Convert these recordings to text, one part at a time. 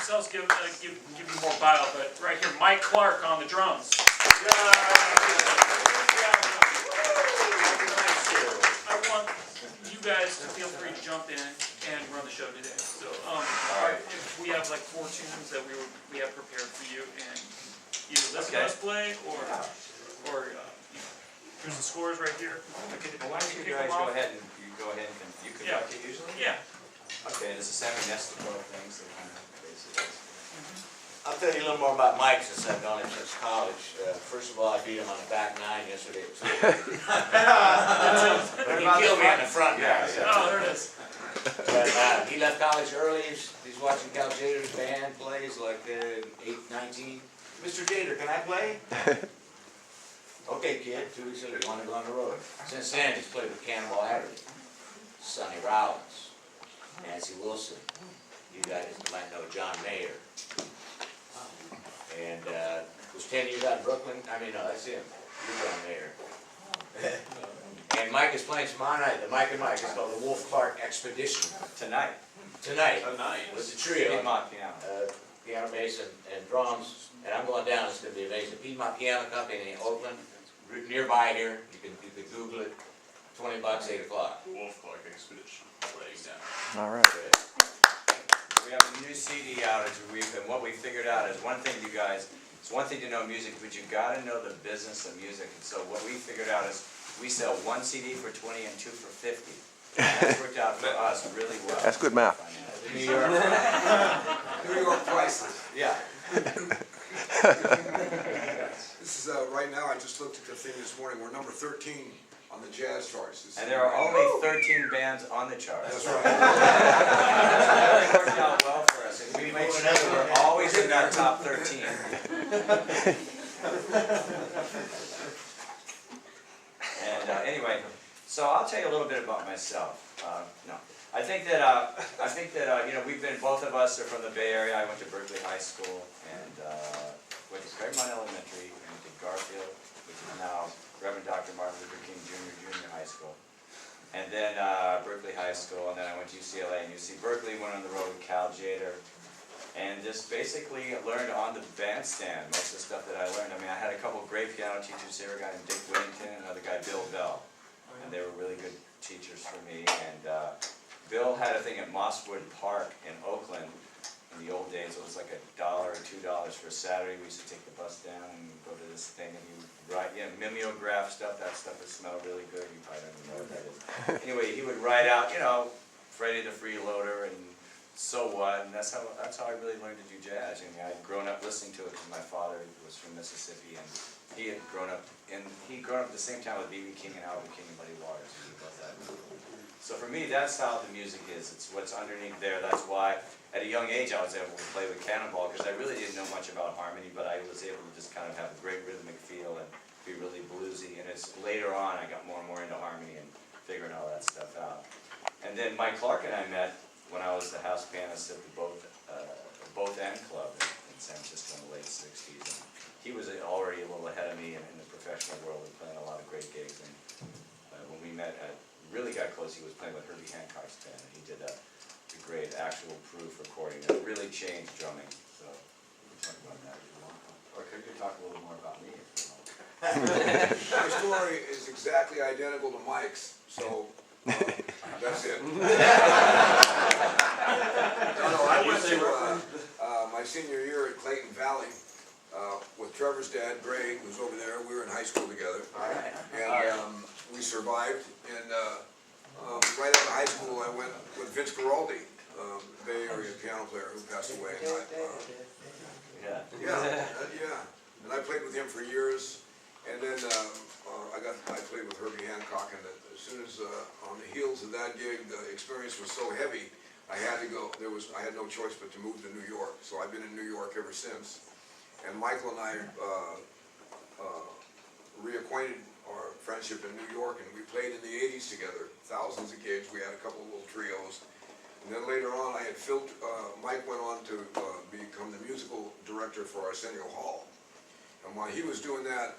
themselves give you more bio, but right here, Mike Clark on the drums. I want you guys to feel free to jump in and run the show today. So, if we have like 4 tunes that we have prepared for you, and either listen to us play or you know, here's the scores right here. Well, why don't you guys go ahead and you conduct it usually? Yeah. Okay, this is Sammy Nestico thing, so kind of basically. I'll tell you a little more about Mike since I've known him since college. First of all, I beat him on the back 9 yesterday. But he killed me on the front 9. Oh, there it is. But he left college early. He's watching Cal Jader's band play. He's like 19. Mr. Jader, can I play? Okay, kid. 2 weeks later, you want to go on the road. Since then, he's played with Cannonball Adderley, Sonny Rollins, Nancy Wilson. You guys might know John Mayer. And was 10 years out of Brooklyn. I mean, no, that's him. You're John Mayer. And Mike is playing tomorrow night. The Mike and Mike is called the Wolf Clark Expedition. Tonight. With the trio. Piedmont Piano. Piano, bass, and drums. And I'm going down. It's going to be amazing. Piedmont Piano Company in Oakland, nearby here. You can Google it. $20, 8 o'clock. Wolf Clark Expedition. All right. We have a new CD out as a week, and what we figured out is one thing, you guys, it's one thing to know music, but you got to know the business of music. And so what we figured out is we sell 1 CD for 20 and 2 for 50. And that's worked out for us really well. That's good math. New York. New York prices. Yeah. This is right now. I just looked at the thing this morning. We're number 13 on the jazz charts. And there are only 13 bands on the chart. That's right. That really worked out well for us. And we made sure that we're always in that top 13. And anyway, so I'll tell you a little bit about myself. I think that you know, we've been, both of us are from the Bay Area. I went to Berkeley High School and went to Craigmont Elementary and to Garfield, which is now Reverend Dr. Martin Luther King Jr. High School. And then Berkeley High School, and then I went to UCLA and UC Berkeley, went on the road with Cal Jader. And just basically learned on the bandstand most of the stuff that I learned. I mean, I had a couple of great piano teachers here, a guy named Dick Whittington and another guy, Bill Bell. And they were really good teachers for me. And Bill had a thing at Mosswood Park in Oakland. In the old days, it was like $1 or $2 for a Saturday. We used to take the bus down and go to this thing, and he would write, mimeograph stuff. That stuff would smell really good. You probably don't even know what that is. Anyway, he would write out, you know, Freddie the Freeloader and So What, and that's how I really learned to do jazz. I mean, I'd grown up listening to it because my father was from Mississippi, and he had grown up at the same time with B.B. King and Albert King and Buddy Waters. And he loved that. So for me, that's how the music is. It's what's underneath there. That's why at a young age I was able to play with Cannonball, because I really didn't know much about harmony, but I was able to just kind of have a great rhythmic feel and be really bluesy. And it's later on I got more and more into harmony and figuring all that stuff out. And then Mike Clark and I met when I was the house pianist at the Both End Club in San Francisco in the late 60s. And he was already a little ahead of me in the professional world and playing a lot of great gigs. And when we met, really got close, he was playing with Herbie Hancock's band, and he did a great actual proof recording that really changed drumming. So we can talk about that if you want. Or could you talk a little more about me if you want? My story is exactly identical to Mike's, so that's it. I went to my senior year at Clayton Valley with Trevor's dad, Greg, who's over there. We were in high school together. And we survived. And right out of high school, I went with Vince Guaraldi, Bay Area piano player who passed away. And I played with him for years. And then I played with Herbie Hancock, and as soon as on the heels of that gig, the experience was so heavy, I had to go. I had no choice but to move to New York. So I've been in New York ever since. And Michael and I reacquainted our friendship in New York, and we played in the 80s together, thousands of gigs. We had a couple of little trios. And then later on, Mike went on to become the musical director for Arsenio Hall. And while he was doing that,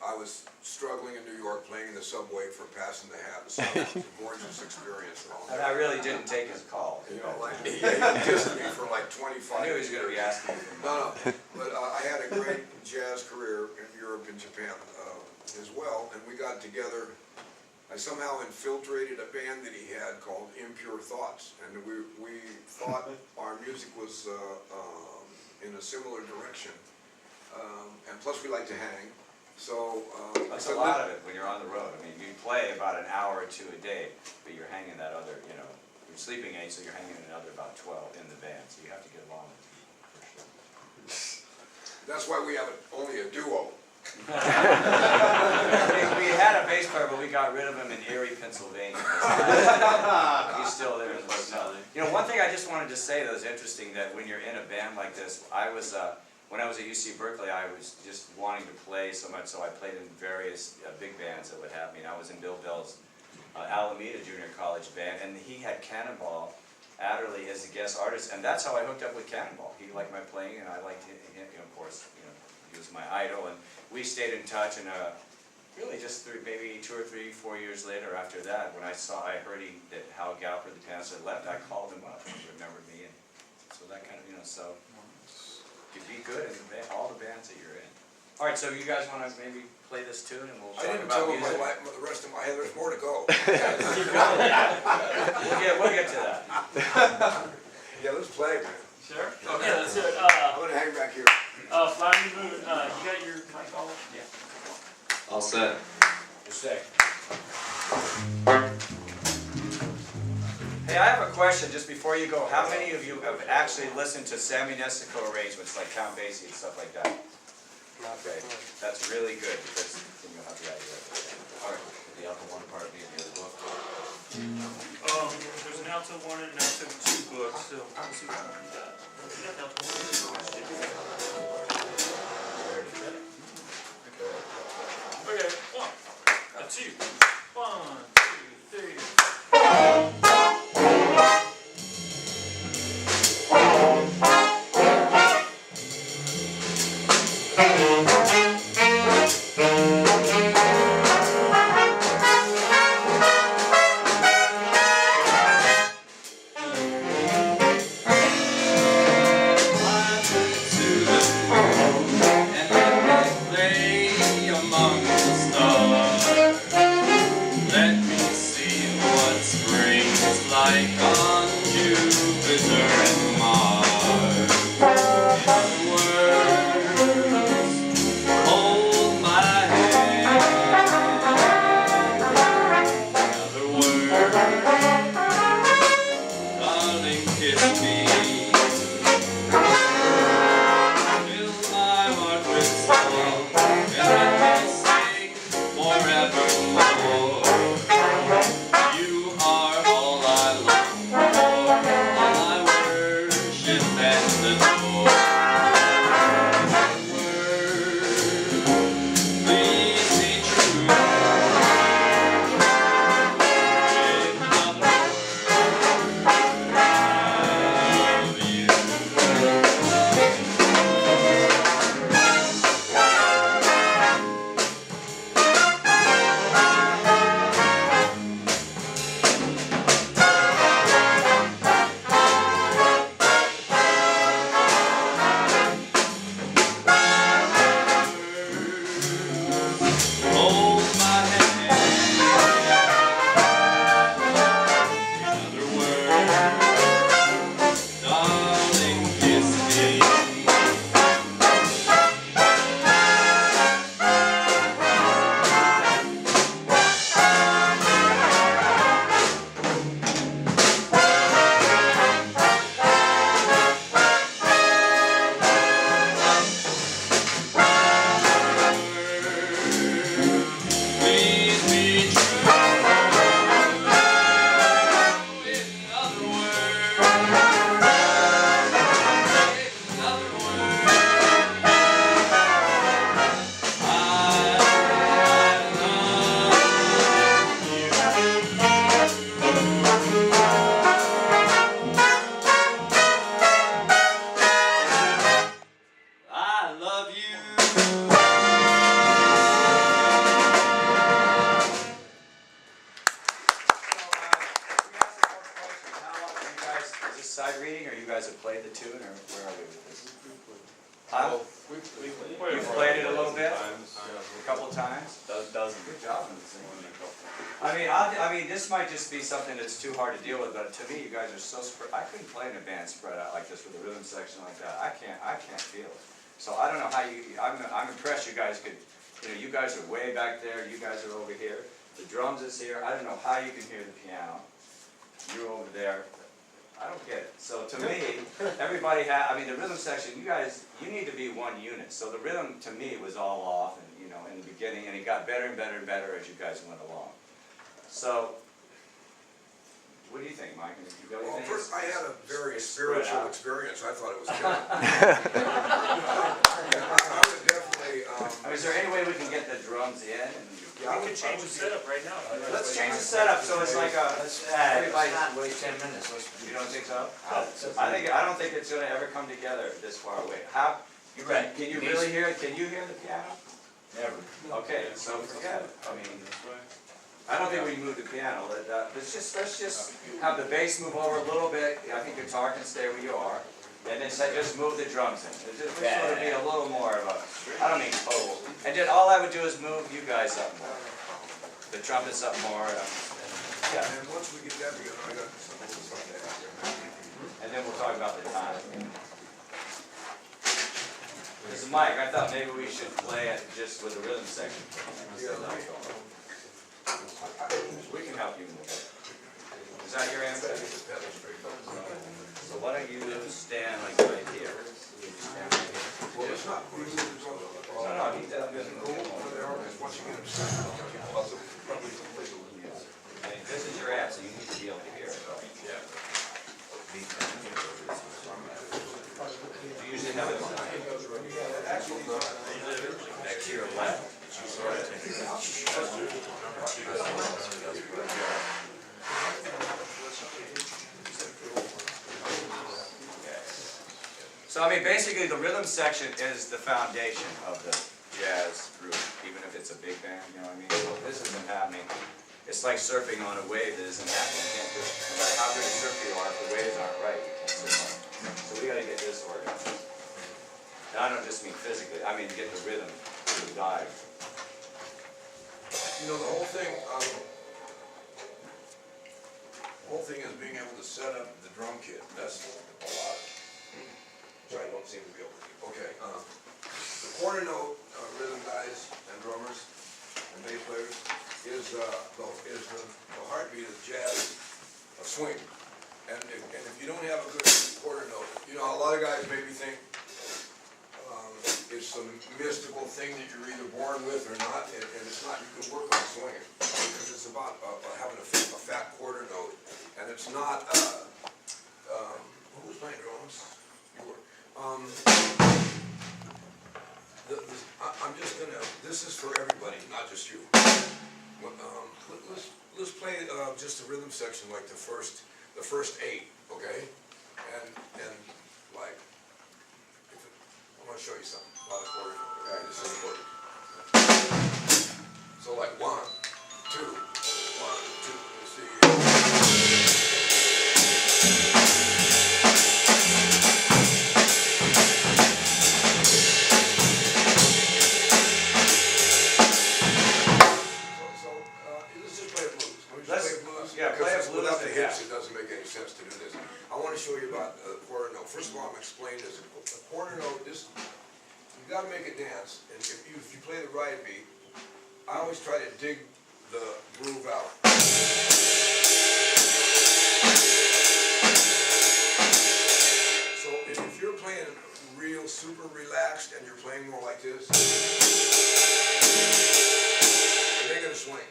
I was struggling in New York playing in the subway for passing the hat. So it was a gorgeous experience and all And that. I really didn't take his call. You know, like, yeah, he dissed me for like 25 I knew he was gonna be years. asking me for No, money. no, but I had a great jazz career in Europe and Japan as well, and we got together. I somehow infiltrated a band that he had called Impure Thoughts, and we thought our music was in a similar direction, and plus we like to hang, so. That's a lot of it when you're on the road. I mean, you play about an hour or two a day, but you're hanging that other, you know, you're sleeping 8, so you're hanging another about 12 in the band, so you have to get along with people, for sure. That's why we have only a duo. We had a bass player, but we got rid of him in Erie, Pennsylvania. He's still there. You know, one thing I just wanted to say that was interesting, that when you're in a band like this, I was, when I was at UC Berkeley, I was just wanting to play so much, so I played in various big bands that would have me. And I was in Bill Bell's Alameda Junior College band, and he had Cannonball Adderley as a guest artist, and that's how I hooked up with Cannonball. He liked my playing, and I liked him, of course, you know, he was my idol, and we stayed in touch, and really just maybe 2 or 3, 4 years later after that, when I heard that Hal Galper, the pianist, had left, I called him up, and he remembered me, and so that kind of, you know, so you be good in all the bands that you're in. All right, so you guys want to maybe play this tune, and we'll I talk didn't about tell him music? the rest of my, there's more to go. We'll get to that. Yeah, let's play, man. Sure? Okay, let's do it. I'm gonna hang back here. Flying Moon, you got your mic all? Yeah. All set. Just a sec. Hey, I have a question just before you go. How many of you have actually listened to Sammy Nestico arrangements like Count Basie and stuff like that? Okay, that's really good because then you'll have the idea. All right. The alpha 1 part being the other book. There's an alto 1 and an alto 2 book, so let's see what one you got. You got an alto 1. Okay, 1, a 2, 1, 2, 3. Huh? We You've played it a little bit? A couple times? Dozen. Good job. I mean, this might just be something that's too hard to deal with, but to me, you guys are so spread. I couldn't play an advanced spread out like this with a rhythm section like that. I can't feel it. So I don't know how you. I'm impressed. You guys could. You guys are way back there. You guys are over here. The drums is here. I don't know how you can hear the piano. You're over there. I don't get it. So to me, everybody had. I mean, the rhythm section. You guys, you need to be one unit. So the rhythm to me was all off, and in the beginning, and it got better and better and better as you guys went along. So, what do you think, Mike? Well, first, I had a very spiritual experience. I thought it was good. I would definitely. Is there any way we can get the drums in? We can change the setup right now. Let's change the setup so it's like a. Let's not waste 10 minutes. You don't think so? I don't think it's gonna ever come together this far away. How? You're right. Can you really hear it? Can you hear the piano? Never. Okay, so forget it. I mean, I don't think we can move the piano. Let's just have the bass move over a little bit. I think guitar can stay where you are. And then just move the drums in. It's just sort of be a little more of a, I don't mean total. And then all I would do is move you guys up more. The trumpets up more. Yeah. And once we get that together, I got something to And then we'll talk about the time. This is Mike. I thought maybe we should play it just with the rhythm section. We can help you move. Is that your answer? So why don't you stand like right here? Stand right here. Well, it's not. No, he doesn't move. Once you get them started. I mean, this is your app, so you need to be able to hear it. You usually have it back to your left. So I mean, basically, the rhythm section is the foundation of the jazz group, even if it's a big band. You know what I mean? So if this isn't happening, it's like surfing on a wave that isn't happening. You can't do it. No matter how good a surfer you are, if the waves aren't right, you can't surf on it. So we got to get this organized. And I don't just mean physically. I mean get the rhythm, the dive. The whole thing is being able to set up the drum kit. That's a lot. Which I don't seem to be able to do. Okay. The quarter note rhythm guys and drummers and bass players is the heartbeat of jazz swing. And if you don't have a good quarter note, a lot of guys maybe think it's some mystical thing that you're either born with or not, and it's not. You can work on swinging because it's about having a fat quarter note, and it's not. Who was playing drums? You were. I'm just gonna. This is for everybody, not just you. Let's play just the rhythm section, like the first 8, okay? And like, I'm gonna show you something. A lot of quarter notes. Okay, this is important. So like 1, 2, 1, 2. Let's see. Let's just play a blues. Play a blues. Yeah, play a blues. Without the hits, it doesn't make any sense to do this. I want to show you about the quarter note. First of all, I'm explaining this. A quarter note, you got to make it dance. And if you play the right beat, I always try to dig the groove out. So if you're playing real super relaxed and you're playing more like this, you're gonna swing.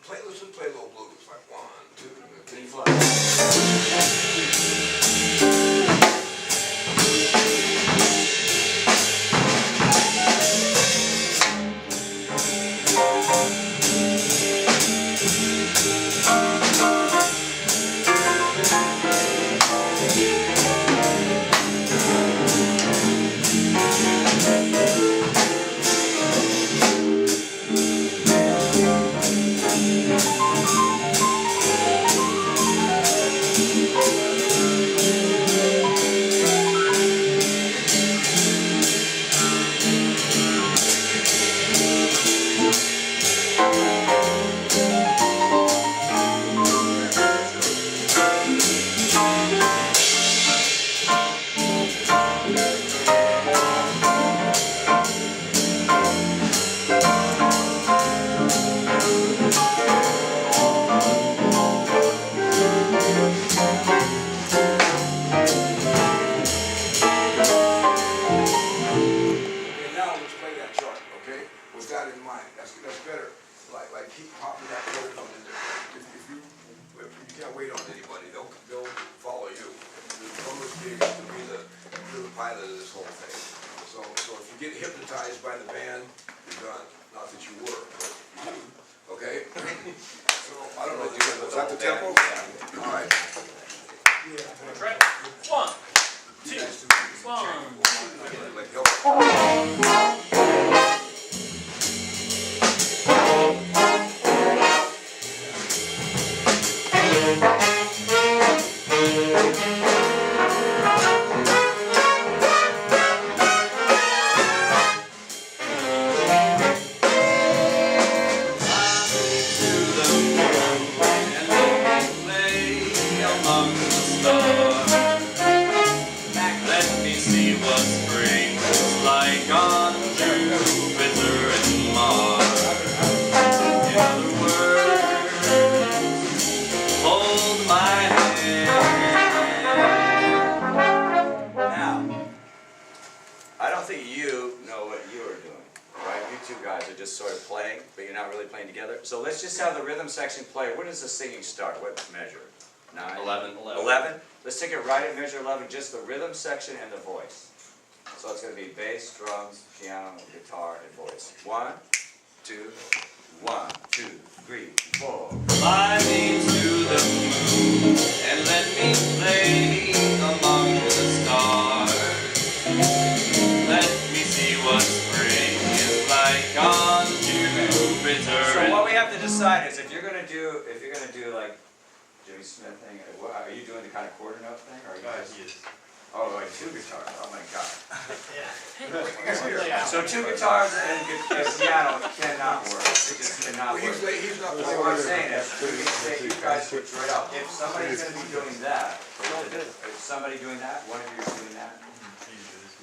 Let's just play a little blues, like 1, 2, 3, 4. pilot of this whole thing. So if you get hypnotized by the band, you're done. Not that you were, but you do, okay? So, I don't know, was that the tempo? All right. Right. 1, 2, 1. Like, help. So let's just have the rhythm section play. When does the singing start? What measure? 9? 11. 11? Let's take it right at measure 11, just the rhythm section and the voice. So it's going to be bass, drums, piano, guitar, and voice. 1, 2, 1, 2, 3, 4. Fly me to the moon and let me play among the stars. Let me see what spring is like on Jupiter. So what we have to decide is if you're gonna do like Jimmy Smith thing, are you doing the kind of quarter note thing, or are you just, oh, like 2 guitars? Oh my God! So 2 guitars and piano cannot work. It just cannot work. He's not. So what I'm saying is, you guys switch right up. If somebody's gonna be doing that, if somebody doing that, one of you is doing that.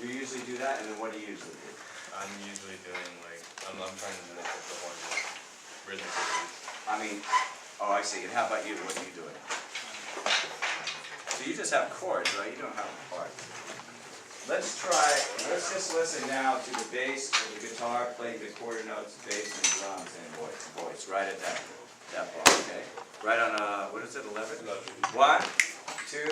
You usually do that, and then what do you usually do? I'm usually doing like, I'm trying to mimic the horn rhythmically. I mean, oh, I see. And how about you? What are you doing? So you just have chords, right? You don't have a part. Let's just listen now to the bass or the guitar playing the quarter notes, bass and drums and voice, right at that bar, okay? Right on, what is it, 11? 1, 2,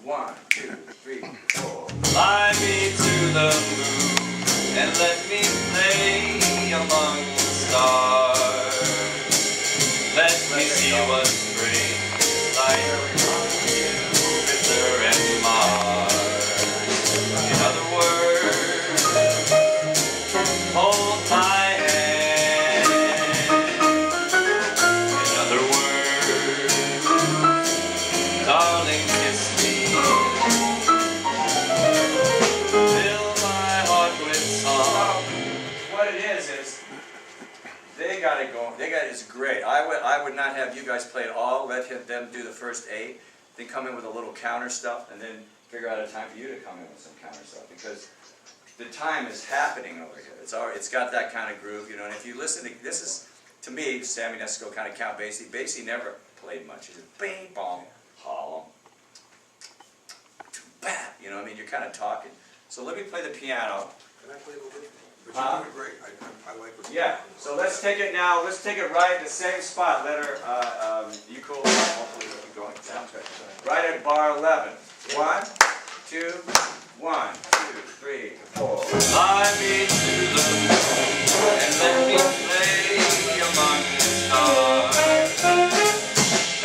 1, 2, 3, 4. Fly me to the moon and let me play among the stars. Let me see what spring is like on Jupiter and Mars. In other words, hold my hand. In other words, darling, kiss me. Fill my heart with song. What it is they got it going. It's great. I would not have you guys play it all. Let them do the first 8, then come in with a little counter stuff, and then figure out a time for you to come in with some counter stuff, because the time is happening over here. It's got that kind of groove, you know. And if you listen to this, is to me, Sammy Nesco kind of count Basie. Basie never played much. He said bing bong hollow, bam. You know, I mean, you're kind of talking. So let me play the piano. Can I play a little bit? But you're doing great. I like what you're Yeah, doing. so let's take it now, let's take it right at the same spot, letter, you cool, hopefully we'll keep going, sounds good. Right at bar 11. 1, 2, 1, 2, 3, 4. Fly me to the moon and let me play among the stars.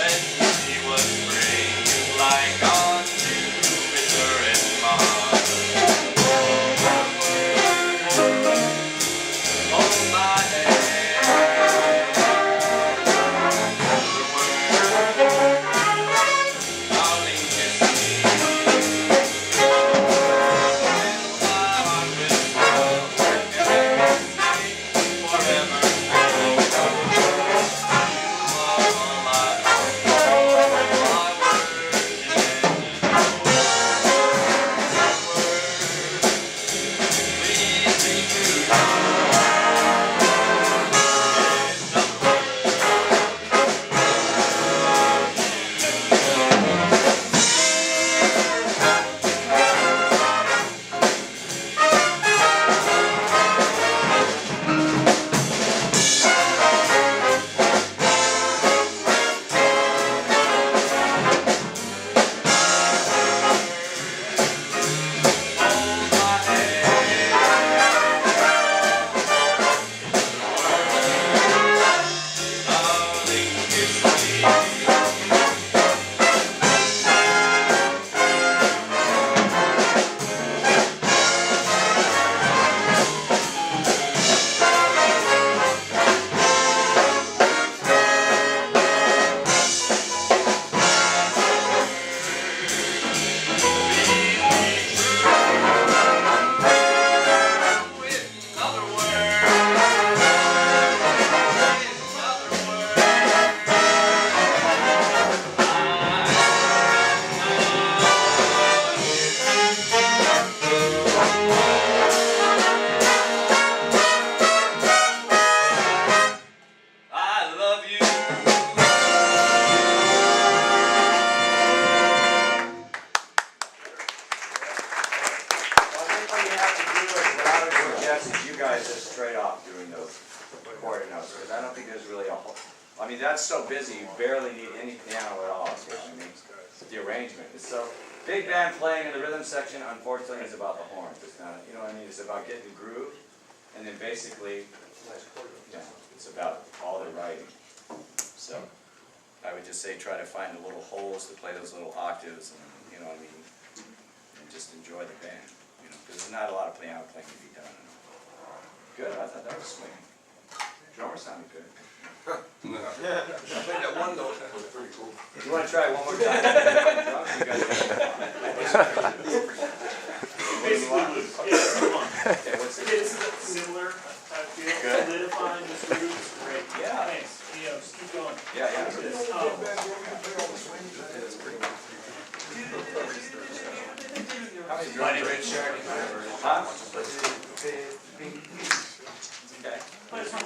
Let me see what spring is like on Jupiter and Mars. Hold my hand. Darling, kiss me. what I would suggest is you guys just straight off doing those quarter notes, because I don't think there's really a whole, I mean, that's so busy, you barely need any piano at all, you know what I mean? The arrangement is so, big band playing in the rhythm section, unfortunately, is about the horns, it's not, you know what I mean, it's about getting the groove, and then basically, yeah, it's about all the writing. So, I would just say try to find the little holes to play those little octaves, and, you know what I mean, and just enjoy the band, you know, because there's not a lot of piano playing to be done. Good, I thought that was swinging. Drummer sounded good. I played that one note, that was pretty cool. You want to try it one more time? Drums, you guys Basically, yeah, come on. okay, what's it? It's similar, I feel, Good. solidifying this groove is great. Yeah. Thanks, you know, just keep going. Yeah, yeah. This, How many My drums? name is Richard. Huh?